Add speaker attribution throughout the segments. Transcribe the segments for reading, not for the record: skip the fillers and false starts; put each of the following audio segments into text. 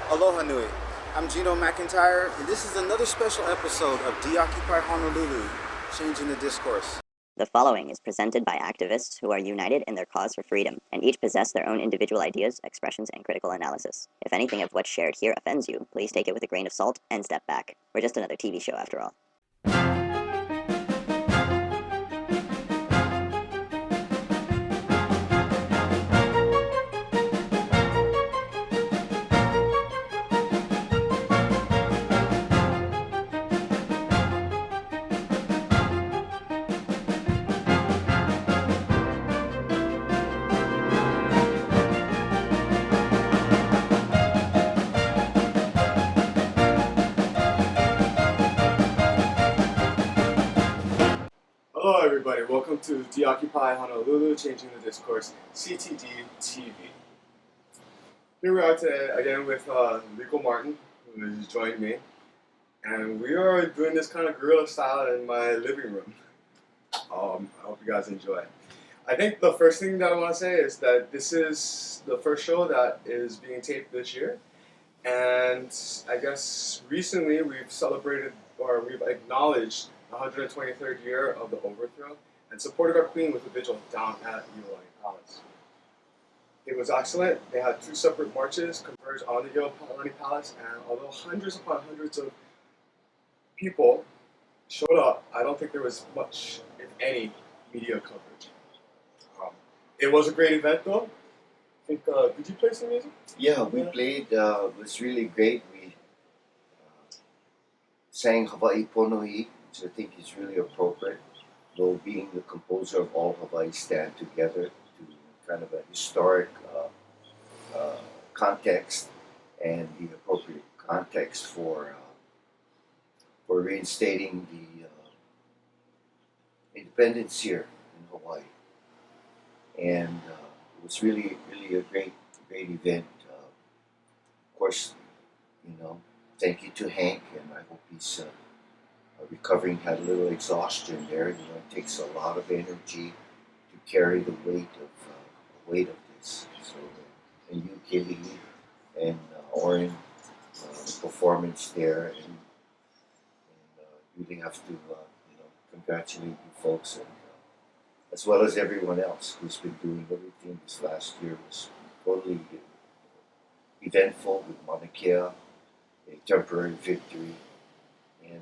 Speaker 1: Aloha Nui. I'm Gino McIntyre, and this is another special episode of Deoccupy Honolulu, Changing the Discourse.
Speaker 2: The following is presented by activists who are united in their cause for freedom, and each possess their own individual ideas, expressions, and critical analysis. If anything of what's shared here offends you, please take it with a grain of salt and step back. We're just another TV show after all.
Speaker 3: Hello everybody, welcome to Deoccupy Honolulu, Changing the Discourse, CTD TV. Here we are today again with Liko Martin, who has joined me, and we are doing this kind of guerrilla style in my living room. I hope you guys enjoy. I think the first thing that I want to say is that this is the first show that is being taped this year, and I guess recently we've celebrated, or we've acknowledged the 123rd year of the overthrow and supported our queen with a vigil down at Ōlelo Palace. It was excellent. They had two separate marches converged on the Ōlelo Palace, and although hundreds upon hundreds of people showed up, I don't think there was much, if any, media coverage. It was a great event though. I think, did you play some music?
Speaker 4: Yeah, we played, it was really great. We sang Hawaii Pono'i, which I think is really appropriate, though being the composer of All Hawaii Stand Together to kind of a historic context and the appropriate context for reinstating the independence here in Hawaii. And it was really a great event. Of course, thank you to Hank, and I hope he's recovering. Had a little exhaustion there. It takes a lot of energy to carry the weight of this. So, and you, Kelly, and Oren, the performance there, and really have to congratulate you folks, and as well as everyone else who's been doing everything this last year. Was totally eventful with Mauna Kea, a temporary victory, and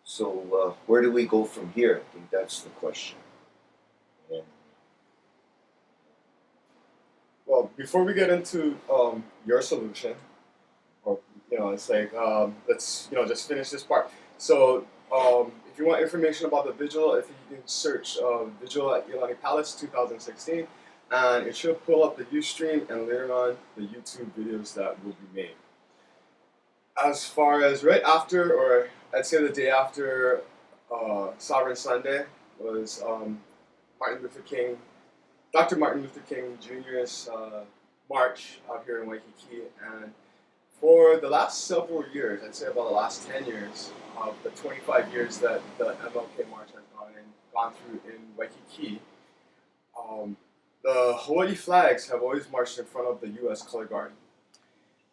Speaker 4: so where do we go from here? I think that's the question. And,
Speaker 3: Well, before we get into your solution, or it's like let's just finish this part. So if you want information about the vigil, if you can search vigil at Ōlelo Palace 2016, and it should pull up the Ustream and later on the YouTube videos that will be made. As far as right after, or I'd say the day after Sovereign Sunday, was Dr. Martin Luther King Jr.'s march out here in Waikiki. And for the last several years, I'd say about the last 10 years of the 25 years that the MLK March has gone through in Waikiki, the Hawaii flags have always marched in front of the U.S. Color Guard.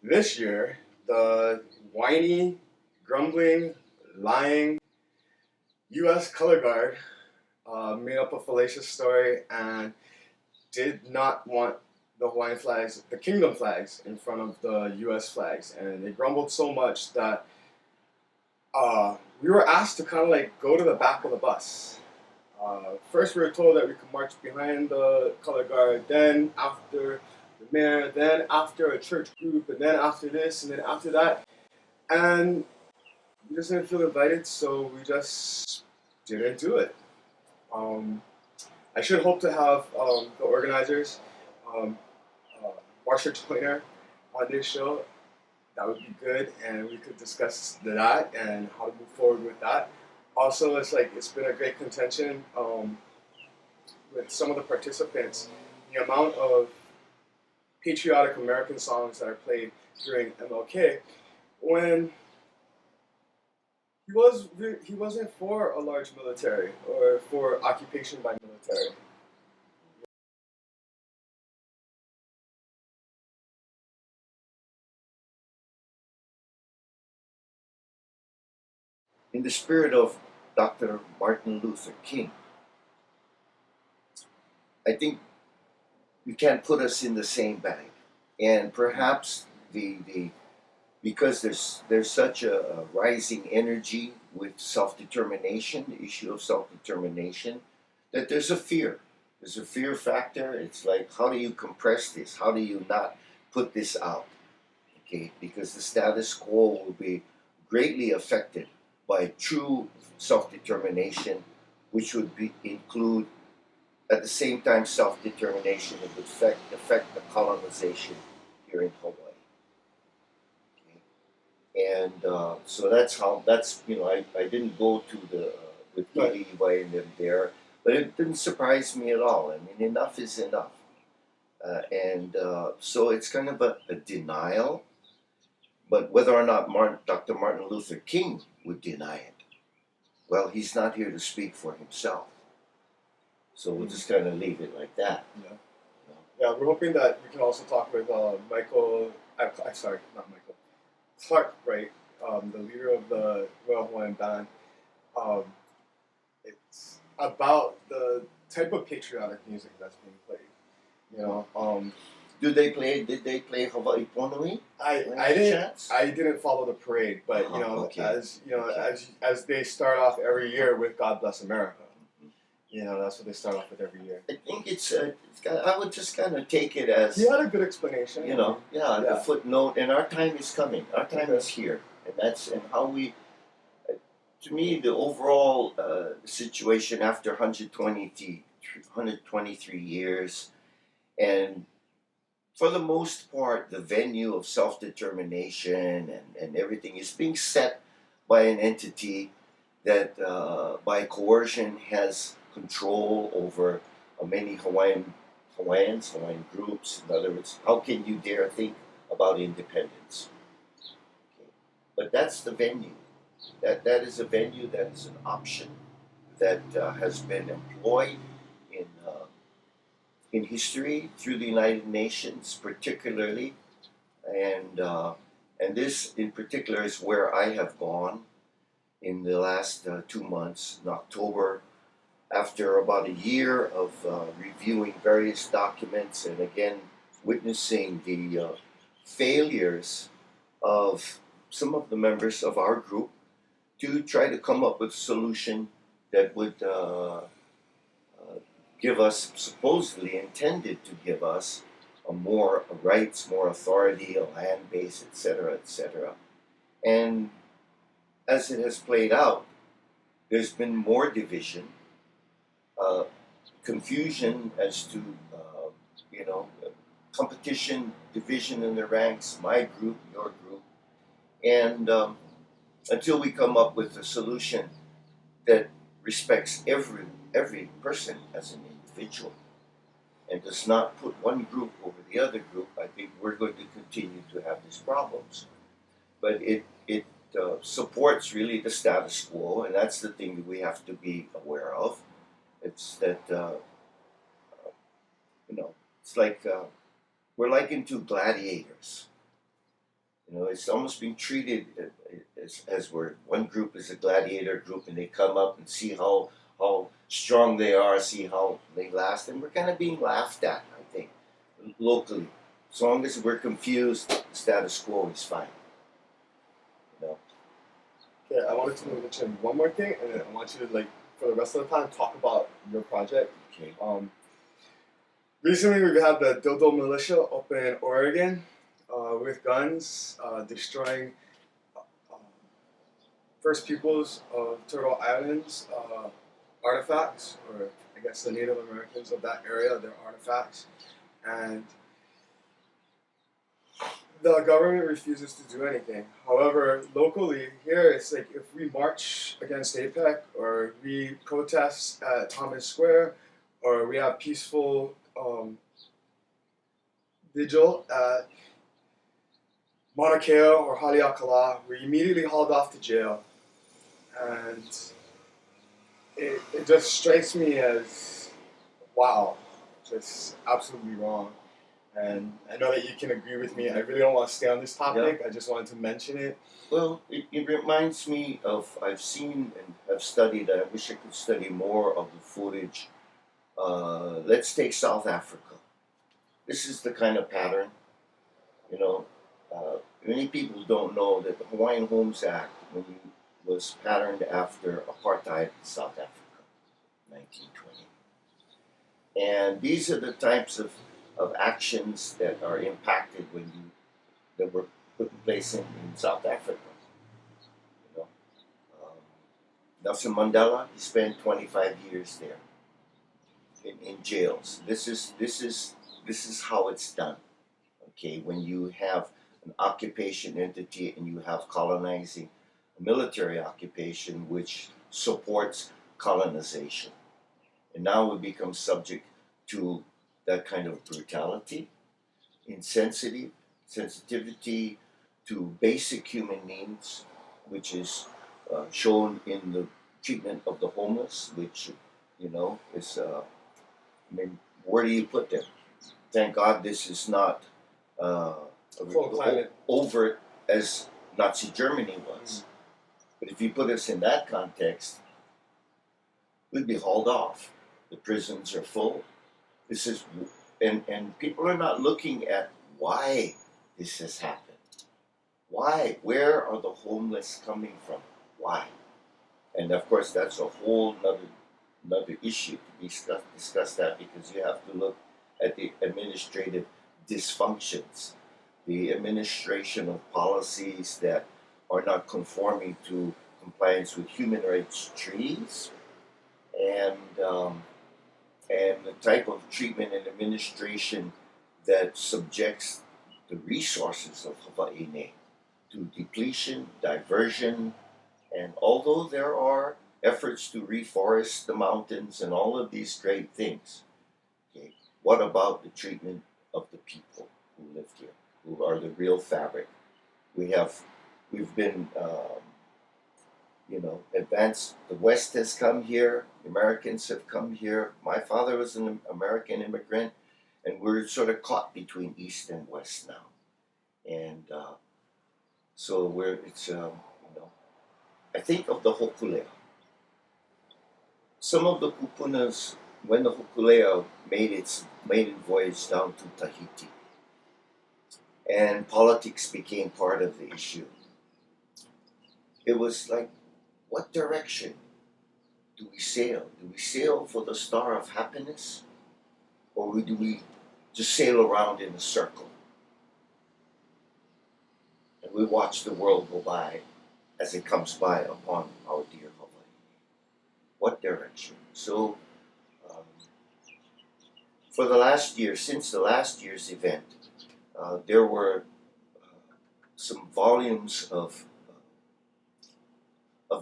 Speaker 3: This year, the whiny, grumbling, lying U.S. Color Guard made up a fallacious story and did not want the Hawaiian flags, the kingdom flags, in front of the U.S. flags. And they grumbled so much that we were asked to kind of like go to the back of the bus. First we were told that we could march behind the Color Guard, then after the mayor, then after a church group, and then after this, and then after that. And we just didn't feel invited, so we just didn't do it. I should hope to have the organizers, Marsha Joyner, on this show. That would be good, and we could discuss that and how to move forward with that. Also, it's been a great contention with some of the participants. The amount of patriotic American songs that are played during MLK, when he wasn't for a large military or for occupation by military.
Speaker 4: in the spirit of Dr. Martin Luther King, I think you can't put us in the same bag. And perhaps because there's such a rising energy with self-determination, the issue of self-determination, that there's a fear. There's a fear factor. It's like, how do you compress this? How do you not put this out? Okay, because the status quo will be greatly affected by true self-determination, which would include at the same time self-determination that would affect the colonization here in Hawaii. And so that's I didn't go to the with Levi and them there, but it didn't surprise me at all. I mean, enough is enough, so it's kind of a denial. But whether or not Dr. Martin Luther King would deny it, well, he's not here to speak for himself. So we'll just kind of leave it like that.
Speaker 3: Yeah. Yeah, we're hoping that we can also talk with Michael. Sorry, not Michael. Clark, right? The leader of the Royal Hawaiian Band. It's about the type of patriotic music that's being played. You know,
Speaker 4: Did they play Hawaii Ponui?
Speaker 3: I didn't follow the parade, but as they start off every year with "God Bless America," that's what they start off with every year.
Speaker 4: I think I would just kind of take it as
Speaker 3: he had a good explanation.
Speaker 4: The footnote, and our time is coming. Our time is here, and how we. To me, the overall situation after 123 years, and for the most part, the venue of self-determination and everything is being set by an entity that, by coercion, has control over many Hawaiian groups. In other words, how can you dare think about independence? Okay. But that's the venue. That is a venue, that is an option that has been employed in history through the United Nations, particularly, and this in particular is where I have gone in the last 2 months. In October, after about a year of reviewing various documents and again witnessing the failures of some of the members of our group to try to come up with a solution that would give us, supposedly intended to give us, more rights, more authority, a land base, etc., etc. And as it has played out, there's been more division, confusion as to, competition, division in the ranks, my group, your group, and until we come up with a solution that respects every person as an individual and does not put one group over the other group, I think we're going to continue to have these problems. But it supports really the status quo, and that's the thing that we have to be aware of. It's that, it's like we're likened to gladiators. It's almost being treated as where one group is a gladiator group and they come up and see how strong they are, see how they last, and we're kind of being laughed at, I think, locally. As long as we're confused, the status quo is fine.
Speaker 3: Okay, I wanted to mention one more thing, and then I want you to, for the rest of the time, talk about your project.
Speaker 4: Okay.
Speaker 3: Recently, we've had the Dildo Militia up in Oregon with guns, destroying First Peoples of Turtle Islands artifacts, or I guess the Native Americans of that area, their artifacts. And the government refuses to do anything. However, locally here, it's like if we march against APEC, or we protest at Thomas Square, or we have peaceful vigil at Mauna Kea or Haleakala, we're immediately hauled off to jail. And it just strikes me as, wow, just absolutely wrong. And I know that you can agree with me. I really don't want to stay on this topic. I just wanted to mention it.
Speaker 4: Well, it reminds me of, I've seen and I've studied, I wish I could study more of the footage. Let's take South Africa. This is the kind of pattern, you know. Many people don't know that the Hawaiian Homes Act was patterned after apartheid in South Africa, 1920. And these are the types of actions that are impacted that were put in place in South Africa. You know, Nelson Mandela, he spent 25 years there in jails. This is how it's done. Okay, when you have an occupation entity and you have colonizing a military occupation which supports colonization, and now we become subject to that kind of brutality, sensitivity to basic human needs, which is shown in the treatment of the homeless, which, you know, is, I mean, where do you put them? Thank God this is not overt as Nazi Germany was. But if you put us in that context, we'd be hauled off. The prisons are full. This is, and people are not looking at why this has happened. Why? Where are the homeless coming from? Why? And of course, that's a whole another issue to discuss that, because you have to look at the administrative dysfunctions, the administration of policies that are not conforming to compliance with human rights treaties, and the type of treatment and administration that subjects the resources of Hawaii to depletion, diversion, and although there are efforts to reforest the mountains and all of these great things, okay, what about the treatment of the people who live here, who are the real fabric? We've been, advanced. The West has come here. The Americans have come here. My father was an American immigrant, and we're sort of caught between East and West now. And so I think of the Hokulea. Some of the kupunas, when the Hokulea made its maiden voyage down to Tahiti, and politics became part of the issue, it was like, what direction do we sail? Do we sail for the star of happiness? Or do we just sail around in a circle? And we watch the world go by as it comes by upon our dear Hawaii. What direction? So, for the last year, since the last year's event, there were some volumes of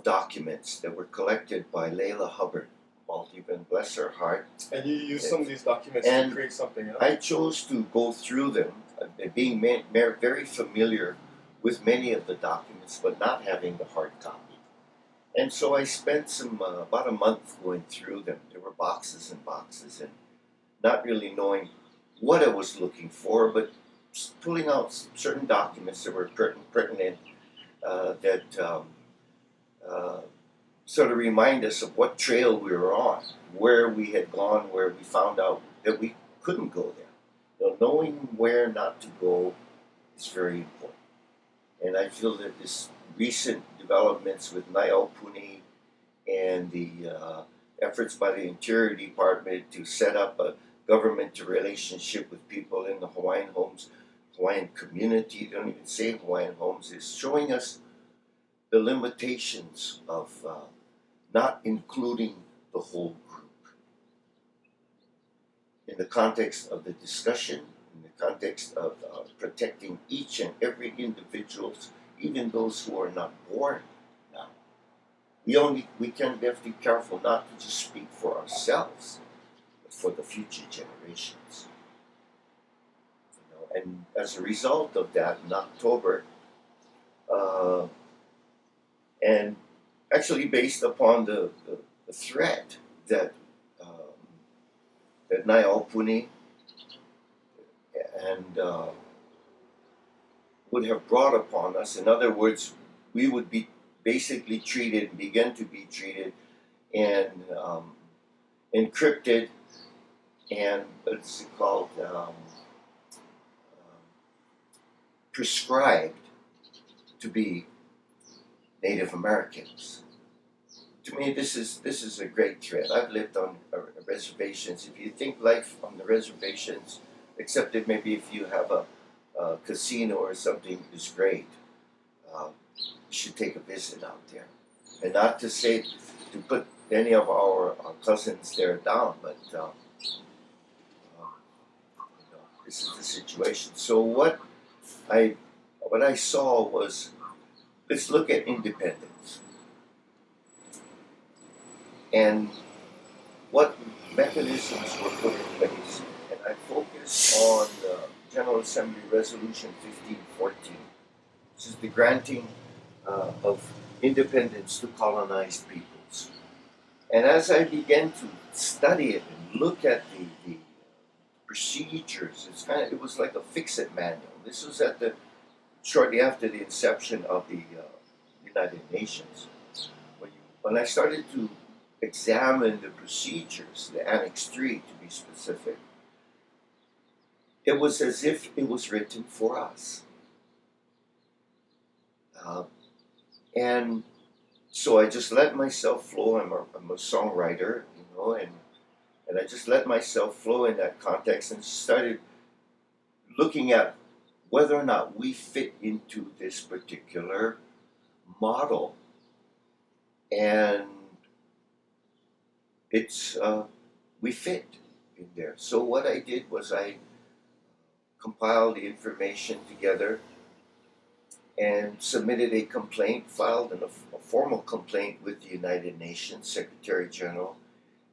Speaker 4: documents that were collected by Layla Hubbard, even bless her heart.
Speaker 3: And you used some of these documents to create something else?
Speaker 4: I chose to go through them, being very familiar with many of the documents, but not having the hard copy. And so I spent about a month going through them. There were boxes and boxes, and not really knowing what I was looking for, but pulling out certain documents that were pertinent that sort of remind us of what trail we were on, where we had gone, where we found out that we couldn't go there. Knowing where not to go is very important. And I feel that this recent developments with Naiaupuni and the efforts by the Interior Department to set up a government relationship with people in the Hawaiian community, don't even say Hawaiian homes, is showing us the limitations of not including the whole group. In the context of the discussion, in the context of protecting each and every individual, even those who are not born now. We can have to be careful not to just speak for ourselves, but for the future generations. And as a result of that, in October, and actually based upon the threat that Naiaupuni and would have brought upon us. In other words, we would be basically treated, begin to be treated, and encrypted, and what's it called, prescribed to be Native Americans. To me, this is a great threat. I've lived on reservations. If you think life on the reservations, except that maybe if you have a casino or something, is great, you should take a visit out there. And not to say to put any of our cousins there down, but this is the situation. So what I saw was, let's look at independence and what mechanisms were put in place. And I focused on General Assembly Resolution 1514, which is the granting of independence to colonized peoples. And as I began to study it and look at the procedures, it was like a fix-it manual. This was shortly after the inception of the United Nations. When I started to examine the procedures, the Annex 3 to be specific, it was as if it was written for us. And so I just let myself flow. I'm a songwriter, and I just let myself flow in that context and started looking at whether or not we fit into this particular model. And we fit in there. So what I did was I compiled the information together and submitted a complaint, filed a formal complaint with the United Nations Secretary General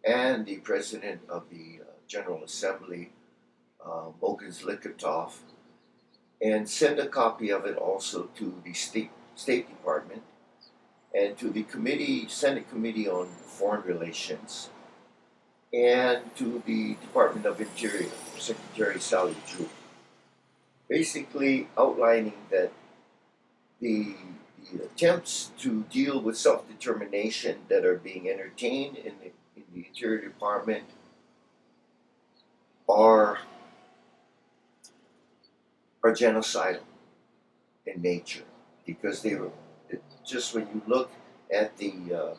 Speaker 4: and the President of the General Assembly, Mogins Likatov, and sent a copy of it also to the State Department and to the Senate Committee on Foreign Relations and to the Department of Interior, Secretary Sally Drew, basically outlining that the attempts to deal with self-determination that are being entertained in the Interior Department are genocidal in nature, because they were just, when you look at the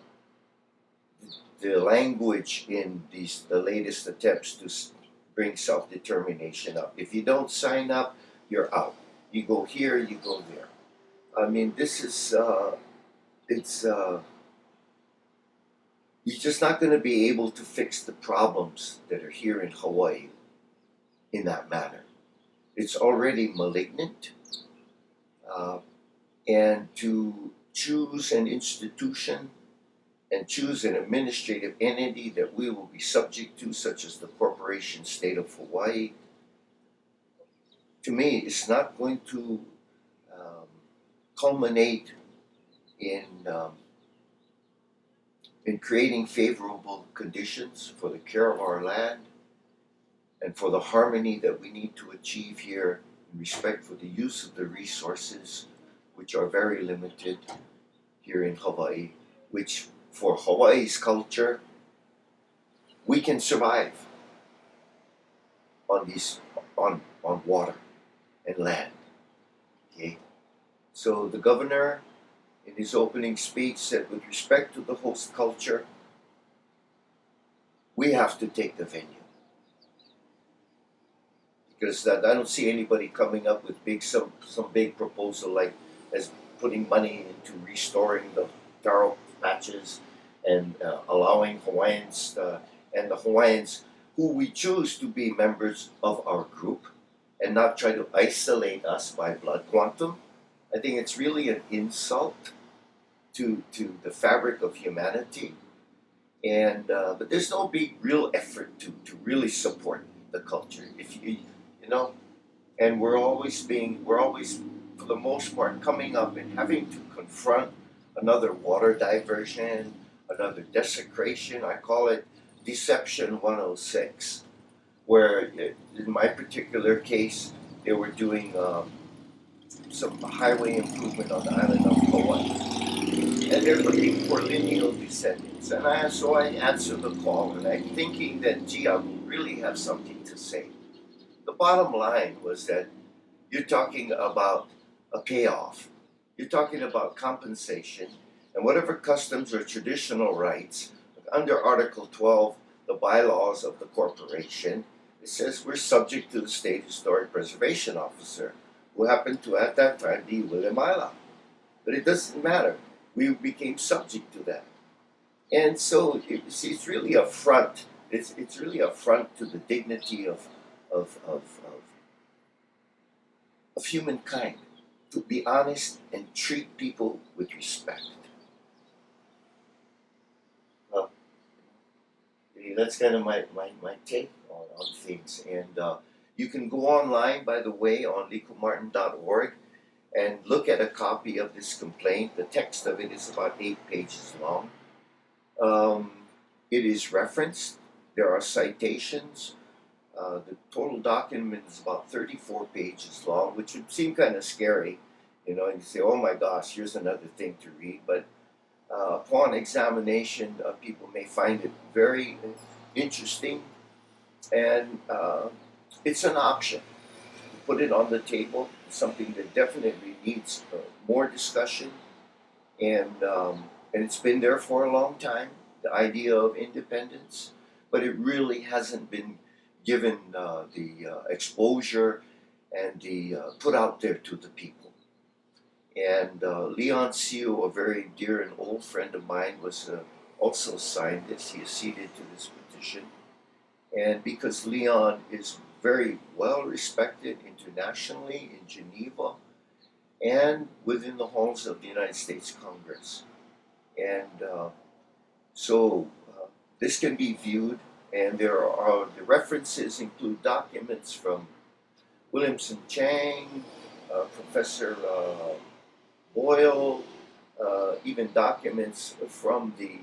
Speaker 4: language in the latest attempts to bring self-determination up. If you don't sign up, you're out. You go here, you go there. I mean, this is, you're just not going to be able to fix the problems that are here in Hawaii in that manner. It's already malignant, and to choose an institution and choose an administrative entity that we will be subject to, such as the Corporation State of Hawaii, to me, is not going to culminate in creating favorable conditions for the care of our land and for the harmony that we need to achieve here in respect for the use of the resources, which are very limited here in Hawaii, which for Hawaii's culture, we can survive on water and land. Okay? So the governor, in his opening speech, said, with respect to the host culture, we have to take the venue. Because I don't see anybody coming up with some big proposal like as putting money into restoring the taro patches and allowing Hawaiians and the Hawaiians who we choose to be members of our group and not try to isolate us by blood quantum. I think it's really an insult to the fabric of humanity, and but there's no big real effort to really support the culture. If you and we're always for the most part coming up and having to confront another water diversion, another desecration. I call it Deception 106, where in my particular case, they were doing some highway improvement on the island of Hawaii, and they're looking for lineal descendants. And so I answered the call, and I'm thinking that, gee, I will really have something to say. The bottom line was that you're talking about a payoff. You're talking about compensation, and whatever customs or traditional rights under Article 12, the bylaws of the corporation, it says we're subject to the state historic preservation officer, who happened to at that time be William Isla. But it doesn't matter. We became subject to that. And so it's really a front. It's really a front to the dignity of humankind, to be honest and treat people with respect. Well, that's kind of my take on things. And you can go online, by the way, on likomartin.org and look at a copy of this complaint. The text of it is about 8 pages long. It is referenced. There are citations. The total document is about 34 pages long, which would seem kind of scary, and you say, oh my gosh, here's another thing to read. But upon examination, people may find it very interesting, and it's an option. Put it on the table, something that definitely needs more discussion, and it's been there for a long time, the idea of independence, but it really hasn't been given the exposure and the put out there to the people. And Leon Seo, a very dear and old friend of mine, was also signed this. He acceded to this petition. And because Leon is very well respected internationally in Geneva and within the halls of the United States Congress. And so this can be viewed. And there are the references include documents from Williamson Chang, Professor Boyle, even documents from the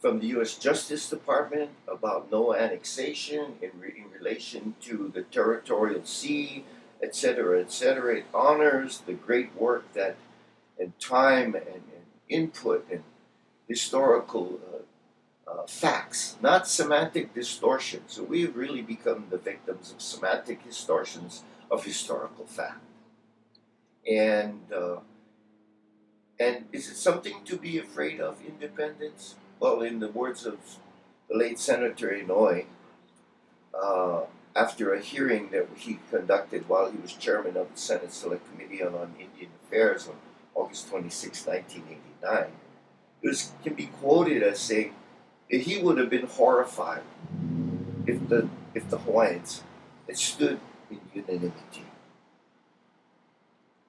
Speaker 4: U.S. Justice Department about no annexation in relation to the territorial sea, etc., etc. It honors the great work that, and time and input and historical facts, not semantic distortion. So we've really become the victims of semantic distortions of historical fact. And is it something to be afraid of, independence? Well, in the words of the late Senator Inouye, after a hearing that he conducted while he was chairman of the Senate Select Committee on Indian Affairs on August 26, 1989, it can be quoted as saying, he would have been horrified if the Hawaiians had stood in unanimity.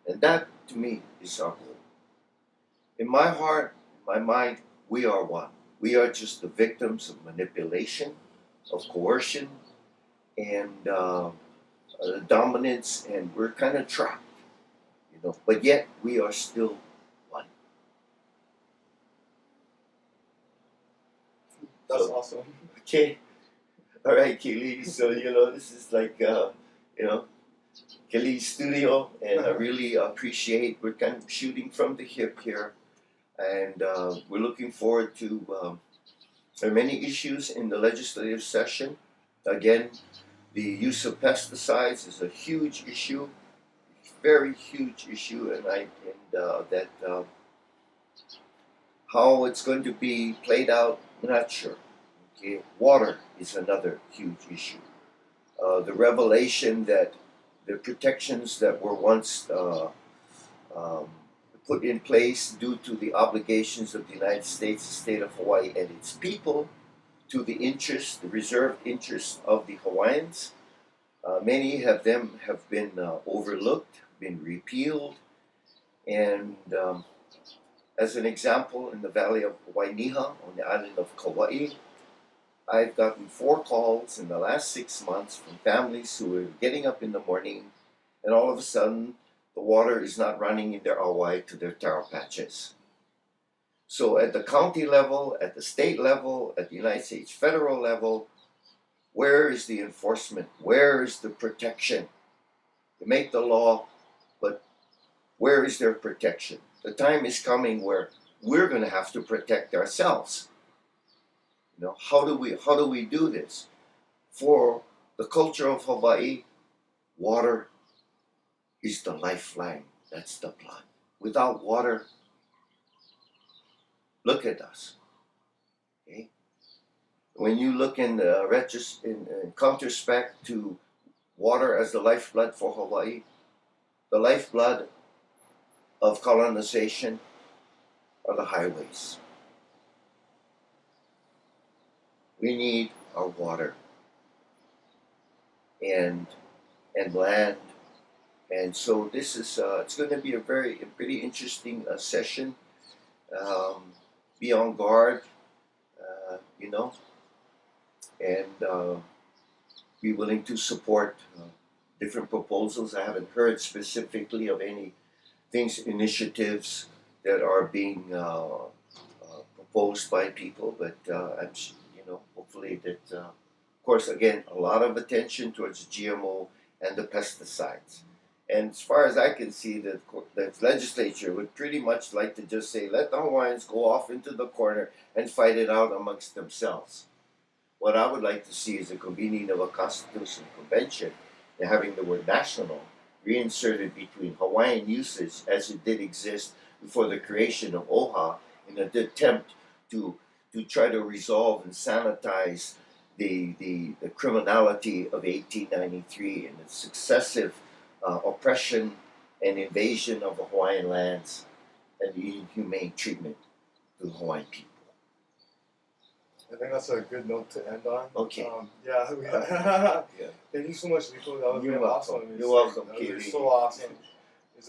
Speaker 4: And that, to me, is our goal. In my heart, in my mind, we are one. We are just the victims of manipulation, of coercion, and dominance, and we're kind of trapped, But yet, we are still one.
Speaker 3: That's awesome.
Speaker 4: Okay. All right, Kelly. So, this is like, Kelly's studio, and I really appreciate, we're kind of shooting from the hip here, and we're looking forward to, there are many issues in the legislative session. Again, the use of pesticides is a huge issue, very huge issue, and how it's going to be played out, I'm not sure. Okay, water is another huge issue. The revelation that the protections that were once put in place due to the obligations of the United States, the state of Hawaii, and its people, to the reserved interests of the Hawaiians. Many of them have been overlooked, been repealed, and as an example, in the valley of Wainiha, on the island of Kauai, I've gotten 4 calls in the last 6 months from families who are getting up in the morning, and all of a sudden, the water is not running in their awai to their taro patches. So at the county level, at the state level, at the United States federal level, where is the enforcement? Where is the protection They make the law, but where is their protection? The time is coming where we're going to have to protect ourselves. You know, how do we do this? For the culture of Hawaii, water is the lifeline. That's the blood. Without water, look at us. Okay? When you look in counterspect to water as the lifeblood for Hawaii, the lifeblood of colonization are the highways. We need our water and land, and so this is it's going to be a pretty interesting session. Be on guard, you know, and be willing to support different proposals. I haven't heard specifically of any initiatives that are being proposed by people, but hopefully that, of course, again, a lot of attention towards GMO and the pesticides. And as far as I can see, the legislature would pretty much like to just say, let the Hawaiians go off into the corner and fight it out amongst themselves. What I would like to see is a convening of a constitutional convention and having the word national reinserted between Hawaiian usage as it did exist before the creation of OHA in an attempt to try to resolve and sanitize the criminality of 1893 and its successive oppression and invasion of the Hawaiian lands and the inhumane treatment to the Hawaiian people.
Speaker 3: I think that's a good note to end on.
Speaker 4: Okay.
Speaker 3: Yeah. Thank you so much, Liko. That was
Speaker 4: You're
Speaker 3: very
Speaker 4: welcome.
Speaker 3: awesome.
Speaker 4: You're welcome,
Speaker 3: That was
Speaker 4: Kiwi.
Speaker 3: so awesome.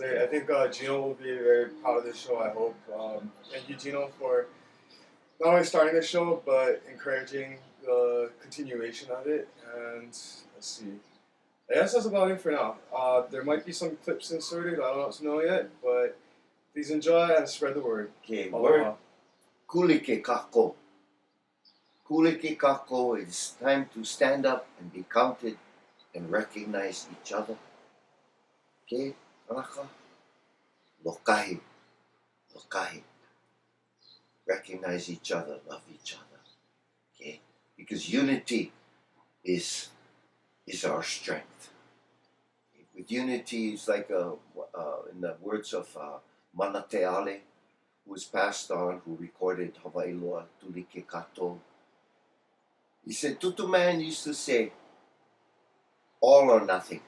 Speaker 3: I think Gino will be very proud of this show, I hope. Thank you, Gino, for not only starting the show, but encouraging the continuation of it. And let's see. I guess that's about it for now. There might be some clips inserted. I don't know yet, but please enjoy and spread the word.
Speaker 4: Okay,
Speaker 3: Aloha.
Speaker 4: word kulike kako. Kulike kako, it's time to stand up and be counted and recognize each other. Okay, kanaka. Lokahi. Recognize each other, love each other. Okay, because unity is our strength. With unity, it's like in the words of Manateale, who was passed on, who recorded Hawaii Loa Tulike Kato. He said, Tutu man used to say, all or nothing.